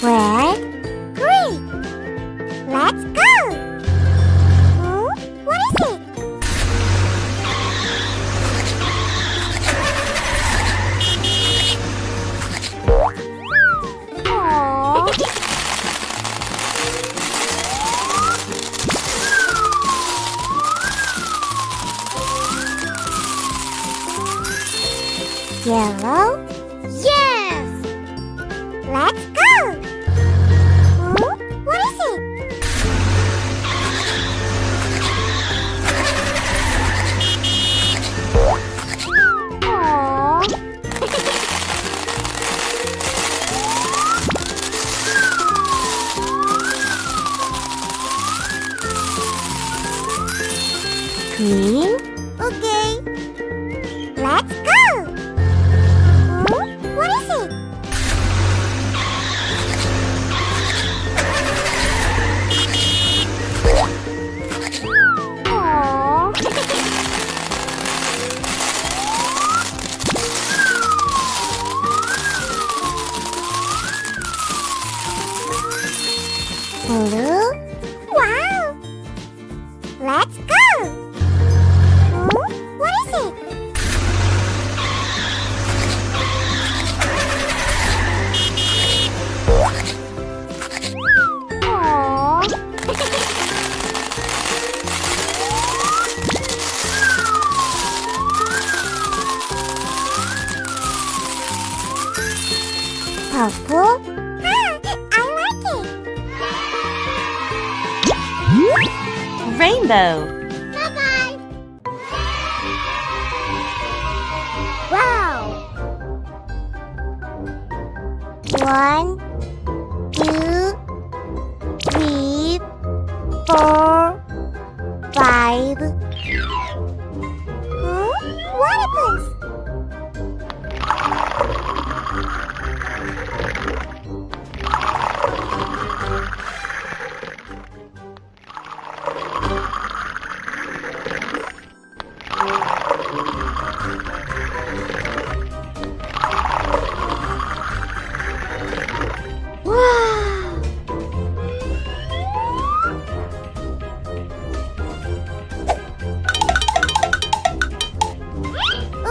Red? Great! Let's go! Oh, what is it? Aww. Yellow? Yes! Let's go! Oh, what is it? Aww. Green? Okay. Let's go! Oh, what is it? Aww. Blue? Wow! Let's go! Oh, what is it? Aww. Purple? I like it. Rainbow. Bye-bye. Wow. 1, 2, 3, 4, 5. What happens? Wow!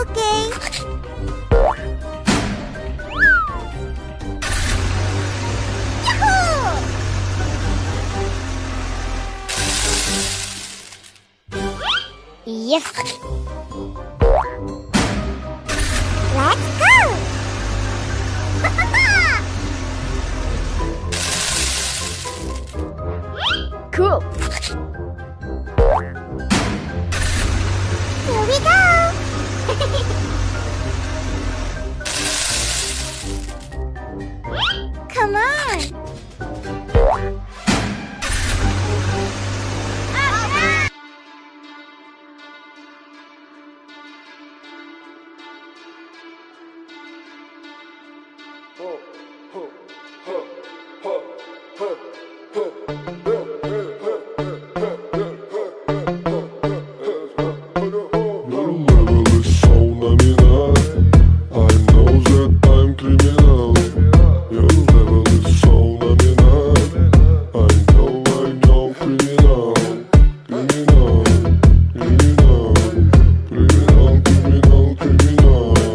Okay. Yahoo! Yes. Let's go! Cool. Here we go. Come on.